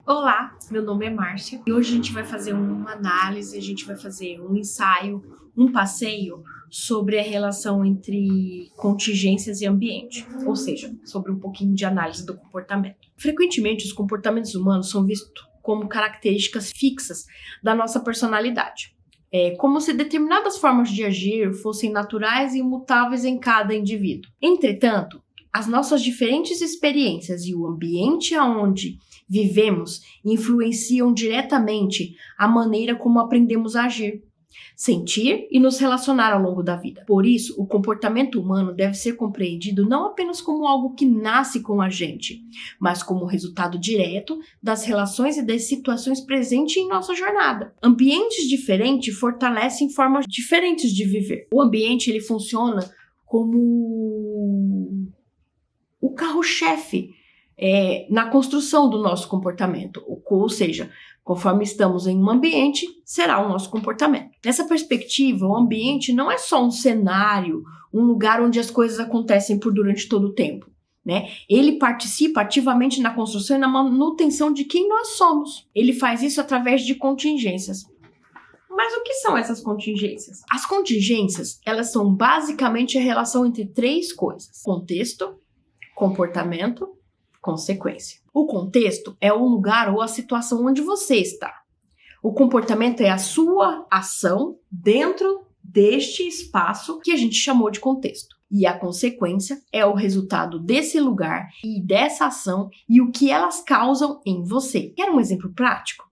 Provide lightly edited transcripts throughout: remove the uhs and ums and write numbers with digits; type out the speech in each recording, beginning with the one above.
Olá, meu nome é Márcia e hoje a gente vai fazer uma análise, a gente vai fazer um ensaio, um passeio sobre a relação entre contingências e ambiente, ou seja, sobre um pouquinho de análise do comportamento. Frequentemente, os comportamentos humanos são vistos como características fixas da nossa personalidade. É como se determinadas formas de agir fossem naturais e imutáveis em cada indivíduo. Entretanto, as nossas diferentes experiências e o ambiente onde vivemos influenciam diretamente a maneira como aprendemos a agir, sentir e nos relacionar ao longo da vida. Por isso, o comportamento humano deve ser compreendido não apenas como algo que nasce com a gente, mas como resultado direto das relações e das situações presentes em nossa jornada. Ambientes diferentes fortalecem formas diferentes de viver. O ambiente ele funciona como o carro-chefe na construção do nosso comportamento, ou seja, conforme estamos em um ambiente, será o nosso comportamento. Nessa perspectiva, o ambiente não é só um cenário, um lugar onde as coisas acontecem durante todo o tempo, né? Ele participa ativamente na construção e na manutenção de quem nós somos. Ele faz isso através de contingências. Mas o que são essas contingências? As contingências, elas são basicamente a relação entre três coisas: contexto, comportamento, consequência. O contexto é o lugar ou a situação onde você está. O comportamento é a sua ação dentro deste espaço que a gente chamou de contexto. E a consequência é o resultado desse lugar e dessa ação e o que elas causam em você. Quer um exemplo prático?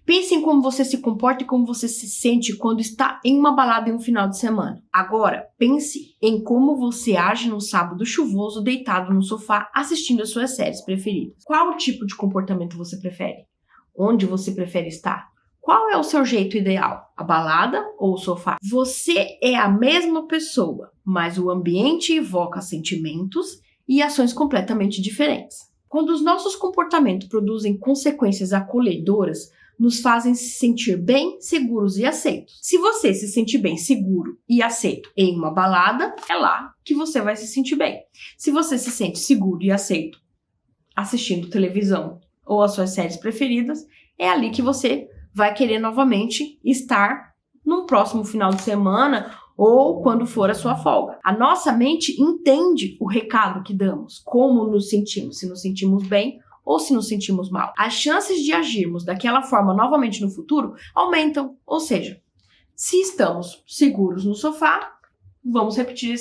Pense em como você se comporta e como você se sente quando está em uma balada em um final de semana. Agora, pense em como você age num sábado chuvoso, deitado no sofá, assistindo as suas séries preferidas. Qual tipo de comportamento você prefere? Onde você prefere estar? Qual é o seu jeito ideal? A balada ou o sofá? Você é a mesma pessoa, mas o ambiente evoca sentimentos e ações completamente diferentes. Quando os nossos comportamentos produzem consequências acolhedoras, nos fazem se sentir bem, seguros e aceitos. Se você se sentir bem, seguro e aceito em uma balada, é lá que você vai se sentir bem. Se você se sente seguro e aceito assistindo televisão ou as suas séries preferidas, é ali que você vai querer novamente estar num próximo final de semana ou quando for a sua folga. A nossa mente entende o recado que damos, como nos sentimos, se nos sentimos bem ou se nos sentimos mal. As chances de agirmos daquela forma novamente no futuro aumentam. Ou seja, se estamos seguros no sofá, vamos repetir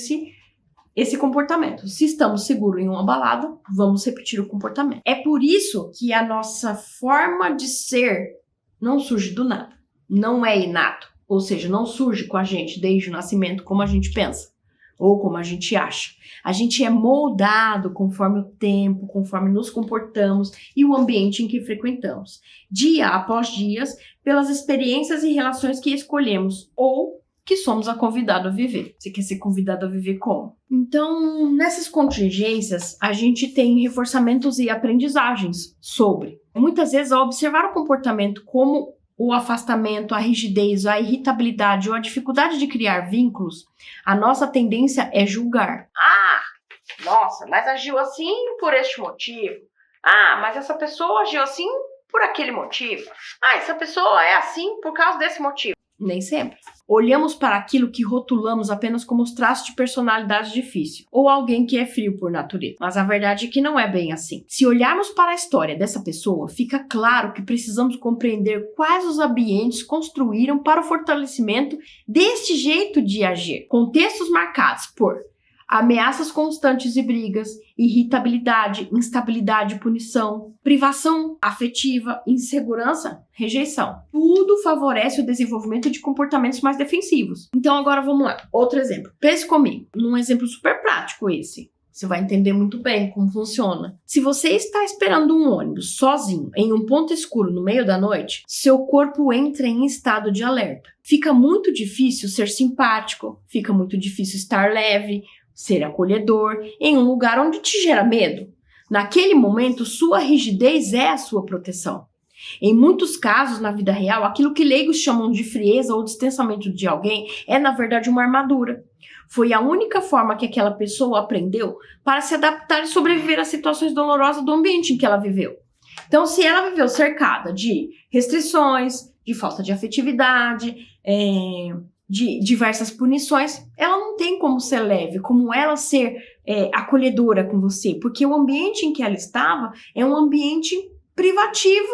esse comportamento. Se estamos seguros em uma balada, vamos repetir o comportamento. É por isso que a nossa forma de ser não surge do nada. Não é inato. Ou seja, não surge com a gente desde o nascimento como a gente pensa ou como a gente acha. A gente é moldado conforme o tempo, conforme nos comportamos e o ambiente em que frequentamos, dia após dia, pelas experiências e relações que escolhemos ou que somos convidados a viver. Você quer ser convidado a viver como? Então, nessas contingências, a gente tem reforçamentos e aprendizagens sobre. Muitas vezes, ao observar o comportamento como o afastamento, a rigidez, a irritabilidade ou a dificuldade de criar vínculos, a nossa tendência é julgar. Nossa, mas agiu assim por este motivo. Mas essa pessoa agiu assim por aquele motivo. Essa pessoa é assim por causa desse motivo. Nem sempre. Olhamos para aquilo que rotulamos apenas como os traços de personalidade difícil, ou alguém que é frio por natureza. Mas a verdade é que não é bem assim. Se olharmos para a história dessa pessoa, fica claro que precisamos compreender quais os ambientes construíram para o fortalecimento deste jeito de agir. Contextos marcados por ameaças constantes e brigas, irritabilidade, instabilidade e punição, privação afetiva, insegurança, rejeição. Tudo favorece o desenvolvimento de comportamentos mais defensivos. Então agora vamos lá. Outro exemplo. Pense comigo. Num exemplo super prático esse. Você vai entender muito bem como funciona. Se você está esperando um ônibus sozinho em um ponto escuro no meio da noite, seu corpo entra em estado de alerta. Fica muito difícil ser simpático, fica muito difícil estar leve, ser acolhedor, em um lugar onde te gera medo. Naquele momento, sua rigidez é a sua proteção. Em muitos casos, na vida real, aquilo que leigos chamam de frieza ou distanciamento de alguém é, na verdade, uma armadura. Foi a única forma que aquela pessoa aprendeu para se adaptar e sobreviver às situações dolorosas do ambiente em que ela viveu. Então, se ela viveu cercada de restrições, de falta de afetividade, de diversas punições, ela não tem como ser leve, como ela ser acolhedora com você, porque o ambiente em que ela estava é um ambiente privativo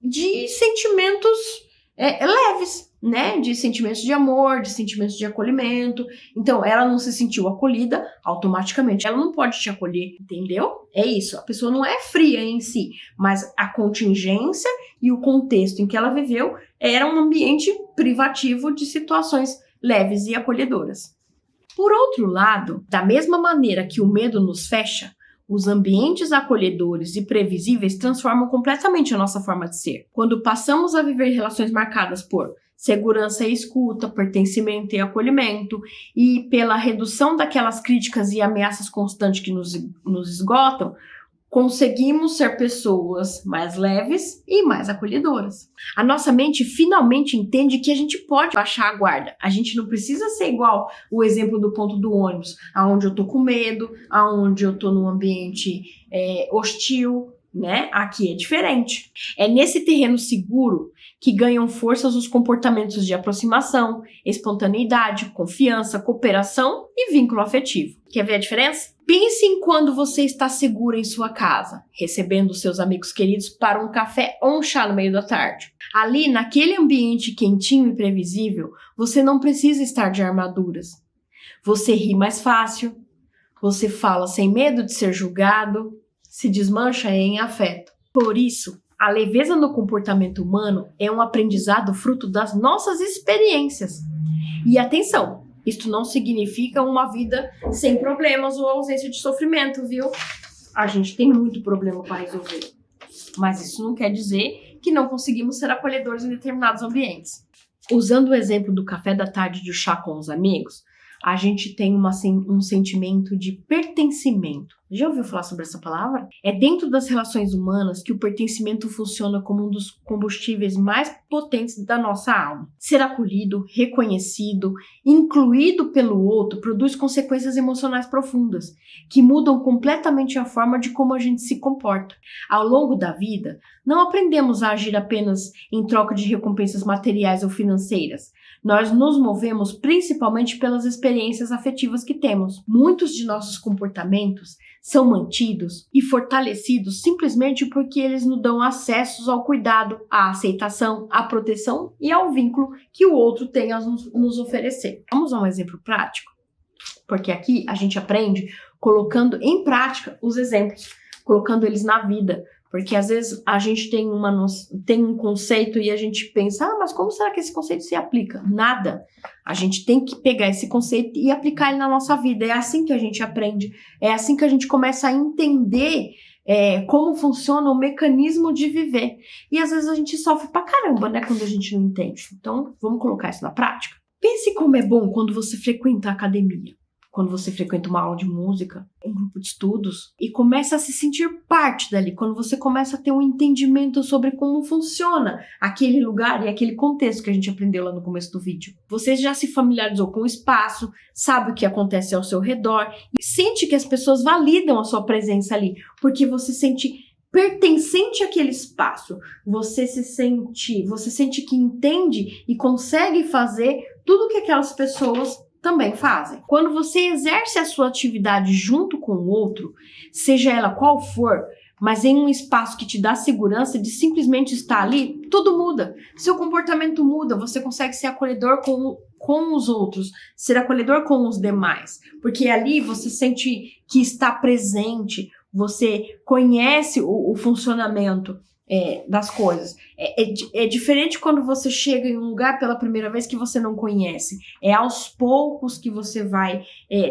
de sentimentos leves, né? De sentimentos de amor, de sentimentos de acolhimento. Então, ela não se sentiu acolhida, automaticamente ela não pode te acolher, entendeu? É isso, a pessoa não é fria em si, mas a contingência e o contexto em que ela viveu era um ambiente privativo de situações leves e acolhedoras. Por outro lado, da mesma maneira que o medo nos fecha, os ambientes acolhedores e previsíveis transformam completamente a nossa forma de ser. Quando passamos a viver relações marcadas por segurança e escuta, pertencimento e acolhimento, e pela redução daquelas críticas e ameaças constantes que nos esgotam, conseguimos ser pessoas mais leves e mais acolhedoras. A nossa mente finalmente entende que a gente pode baixar a guarda. A gente não precisa ser igual o exemplo do ponto do ônibus, aonde eu tô com medo, aonde eu tô num ambiente hostil, né? Aqui é diferente. É nesse terreno seguro que ganham forças os comportamentos de aproximação, espontaneidade, confiança, cooperação e vínculo afetivo. Quer ver a diferença? Pense em quando você está segura em sua casa, recebendo seus amigos queridos para um café ou um chá no meio da tarde. Ali, naquele ambiente quentinho e previsível, você não precisa estar de armaduras. Você ri mais fácil, você fala sem medo de ser julgado, se desmancha em afeto. Por isso, a leveza no comportamento humano é um aprendizado fruto das nossas experiências. E atenção, isto não significa uma vida sem problemas ou ausência de sofrimento, viu? A gente tem muito problema para resolver. Mas isso não quer dizer que não conseguimos ser acolhedores em determinados ambientes. Usando o exemplo do café da tarde e do chá com os amigos, a gente tem um sentimento de pertencimento. Já ouviu falar sobre essa palavra? É dentro das relações humanas que o pertencimento funciona como um dos combustíveis mais potentes da nossa alma. Ser acolhido, reconhecido, incluído pelo outro produz consequências emocionais profundas, que mudam completamente a forma de como a gente se comporta. Ao longo da vida, não aprendemos a agir apenas em troca de recompensas materiais ou financeiras. Nós nos movemos principalmente pelas experiências afetivas que temos. Muitos de nossos comportamentos são mantidos e fortalecidos simplesmente porque eles nos dão acesso ao cuidado, à aceitação, à proteção e ao vínculo que o outro tem a nos oferecer. Vamos a um exemplo prático? Porque aqui a gente aprende colocando em prática os exemplos, colocando eles na vida. Porque às vezes a gente tem um conceito e a gente pensa, mas como será que esse conceito se aplica? Nada. A gente tem que pegar esse conceito e aplicar ele na nossa vida. É assim que a gente aprende, é assim que a gente começa a entender como funciona o mecanismo de viver. E às vezes a gente sofre pra caramba, né, quando a gente não entende. Então, vamos colocar isso na prática? Pense como é bom quando você frequenta a academia. Quando você frequenta uma aula de música, um grupo de estudos, e começa a se sentir parte dali, quando você começa a ter um entendimento sobre como funciona aquele lugar e aquele contexto que a gente aprendeu lá no começo do vídeo. Você já se familiarizou com o espaço, sabe o que acontece ao seu redor, e sente que as pessoas validam a sua presença ali, porque você sente pertencente àquele espaço, você sente que entende e consegue fazer tudo que aquelas pessoas também fazem. Quando você exerce a sua atividade junto com o outro, seja ela qual for, mas em um espaço que te dá segurança de simplesmente estar ali, tudo muda. Seu comportamento muda, você consegue ser acolhedor com os outros, ser acolhedor com os demais, porque ali você sente que está presente, você conhece o funcionamento das coisas. É diferente quando você chega em um lugar pela primeira vez que você não conhece. É aos poucos que você vai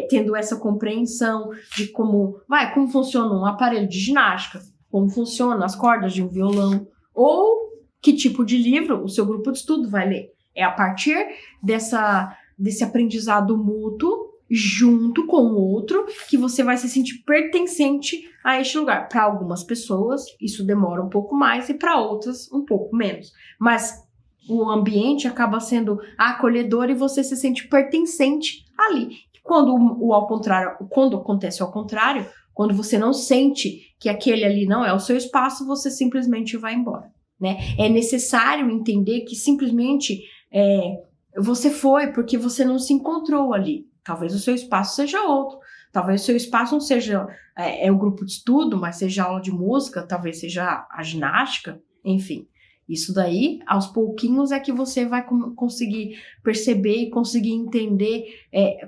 tendo essa compreensão de como funciona um aparelho de ginástica, como funcionam as cordas de um violão, ou que tipo de livro o seu grupo de estudo vai ler. É a partir desse aprendizado mútuo junto com o outro que você vai se sentir pertencente a este lugar. Para algumas pessoas isso demora um pouco mais e para outras um pouco menos, mas o ambiente acaba sendo acolhedor e você se sente pertencente ali. Quando acontece ao contrário, Quando você não sente que aquele ali não é o seu espaço, você simplesmente vai embora, né? É necessário entender que simplesmente você foi porque você não se encontrou ali. Talvez o seu espaço seja outro. Talvez o seu espaço não seja o grupo de estudo, mas seja aula de música, talvez seja a ginástica, enfim. Isso daí, aos pouquinhos, é que você vai conseguir perceber e conseguir entender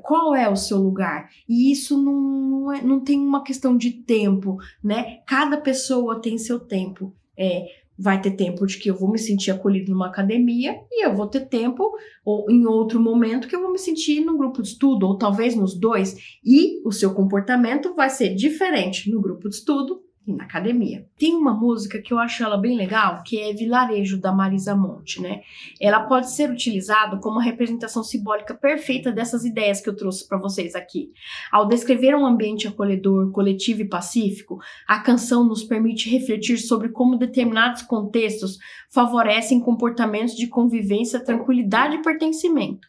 qual é o seu lugar. E isso não tem uma questão de tempo, né? Cada pessoa tem seu tempo. Vai ter tempo de que eu vou me sentir acolhido numa academia e eu vou ter tempo ou em outro momento que eu vou me sentir num grupo de estudo, ou talvez nos dois. E o seu comportamento vai ser diferente no grupo de estudo e na academia. Tem uma música que eu acho ela bem legal, que é Vilarejo, da Marisa Monte, né? Ela pode ser utilizada como representação simbólica perfeita dessas ideias que eu trouxe para vocês aqui. Ao descrever um ambiente acolhedor, coletivo e pacífico, a canção nos permite refletir sobre como determinados contextos favorecem comportamentos de convivência, tranquilidade e pertencimento.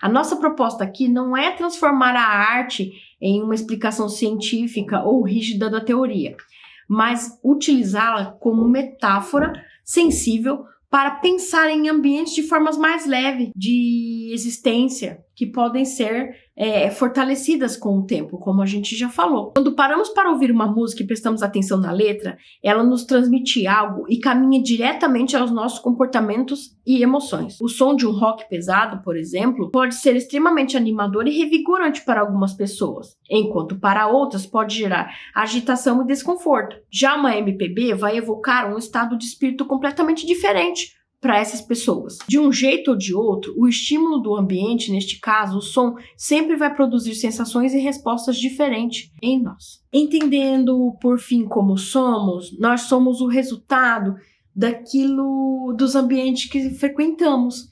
A nossa proposta aqui não é transformar a arte em uma explicação científica ou rígida da teoria, mas utilizá-la como metáfora sensível para pensar em ambientes de formas mais leves de existência, que podem ser fortalecidas com o tempo, como a gente já falou. Quando paramos para ouvir uma música e prestamos atenção na letra, ela nos transmite algo e caminha diretamente aos nossos comportamentos e emoções. O som de um rock pesado, por exemplo, pode ser extremamente animador e revigorante para algumas pessoas, enquanto para outras pode gerar agitação e desconforto. Já uma MPB vai evocar um estado de espírito completamente diferente para essas pessoas. De um jeito ou de outro, o estímulo do ambiente, neste caso, o som, sempre vai produzir sensações e respostas diferentes em nós. Entendendo, por fim, como somos, nós somos o resultado dos ambientes que frequentamos,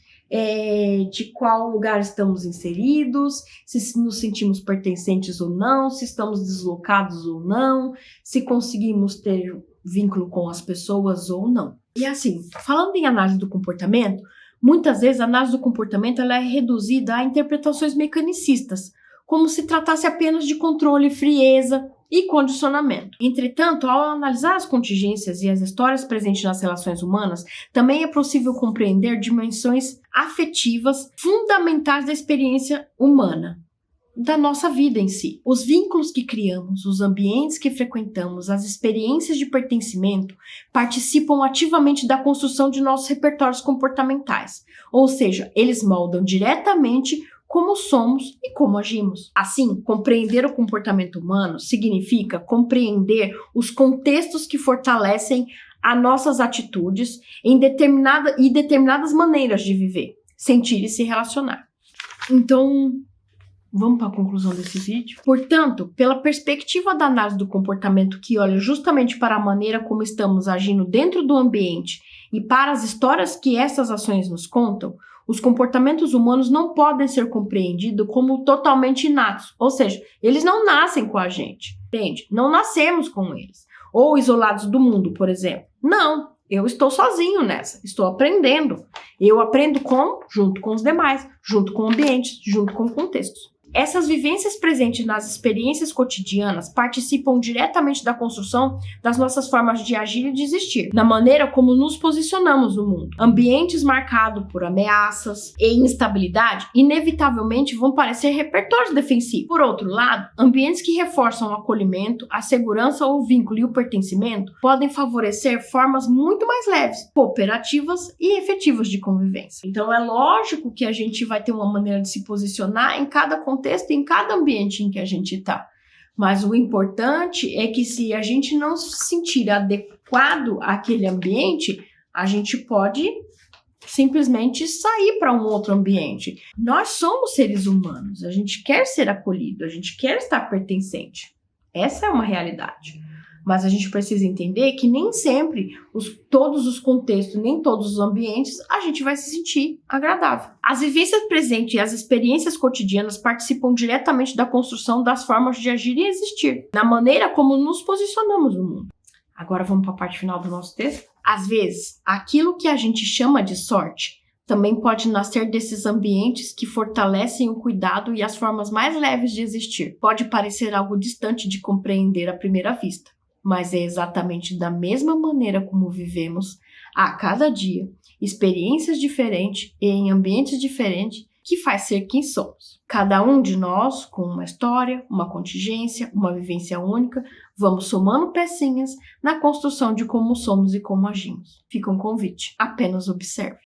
de qual lugar estamos inseridos, se nos sentimos pertencentes ou não, se estamos deslocados ou não, se conseguimos ter vínculo com as pessoas ou não. E assim, falando em análise do comportamento, muitas vezes a análise do comportamento ela é reduzida a interpretações mecanicistas, como se tratasse apenas de controle, frieza e condicionamento. Entretanto, ao analisar as contingências e as histórias presentes nas relações humanas, também é possível compreender dimensões afetivas fundamentais da experiência humana, da nossa vida em si. Os vínculos que criamos, os ambientes que frequentamos, as experiências de pertencimento participam ativamente da construção de nossos repertórios comportamentais, ou seja, eles moldam diretamente como somos e como agimos. Assim, compreender o comportamento humano significa compreender os contextos que fortalecem as nossas atitudes e determinadas maneiras de viver, sentir e se relacionar. Então, vamos para a conclusão desse vídeo. Portanto, pela perspectiva da análise do comportamento que olha justamente para a maneira como estamos agindo dentro do ambiente e para as histórias que essas ações nos contam, os comportamentos humanos não podem ser compreendidos como totalmente inatos, ou seja, eles não nascem com a gente, entende? Não nascemos com eles, ou isolados do mundo, por exemplo. Não, eu estou sozinho nessa, estou aprendendo. Eu aprendo junto com os demais, junto com ambientes, junto com contextos. Essas vivências presentes nas experiências cotidianas participam diretamente da construção das nossas formas de agir e de existir, na maneira como nos posicionamos no mundo. Ambientes marcados por ameaças e instabilidade inevitavelmente vão parecer repertórios defensivos. Por outro lado, ambientes que reforçam o acolhimento, a segurança, o vínculo e o pertencimento podem favorecer formas muito mais leves, cooperativas e efetivas de convivência. Então é lógico que a gente vai ter uma maneira de se posicionar em cada contexto, em cada ambiente em que a gente está. Mas o importante é que se a gente não se sentir adequado àquele ambiente, a gente pode simplesmente sair para um outro ambiente. Nós somos seres humanos, a gente quer ser acolhido, a gente quer estar pertencente. Essa é uma realidade. Mas a gente precisa entender que nem sempre todos os contextos, nem todos os ambientes, a gente vai se sentir agradável. As vivências presentes e as experiências cotidianas participam diretamente da construção das formas de agir e existir, na maneira como nos posicionamos no mundo. Agora vamos para a parte final do nosso texto. Às vezes, aquilo que a gente chama de sorte Também pode nascer desses ambientes que fortalecem o cuidado e as formas mais leves de existir. Pode parecer algo distante de compreender à primeira vista, mas é exatamente da mesma maneira como vivemos a cada dia, experiências diferentes e em ambientes diferentes, que faz ser quem somos. Cada um de nós, com uma história, uma contingência, uma vivência única, vamos somando pecinhas na construção de como somos e como agimos. Fica um convite, apenas observe.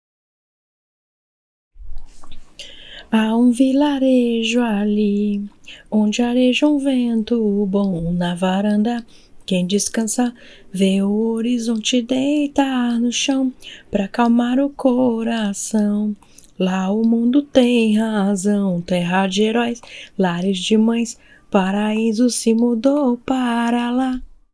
Há um vilarejo ali, onde areja um vento bom na varanda. Quem descansa vê o horizonte deitar no chão pra acalmar o coração. Lá o mundo tem razão, terra de heróis, lares de mães, paraíso se mudou para lá.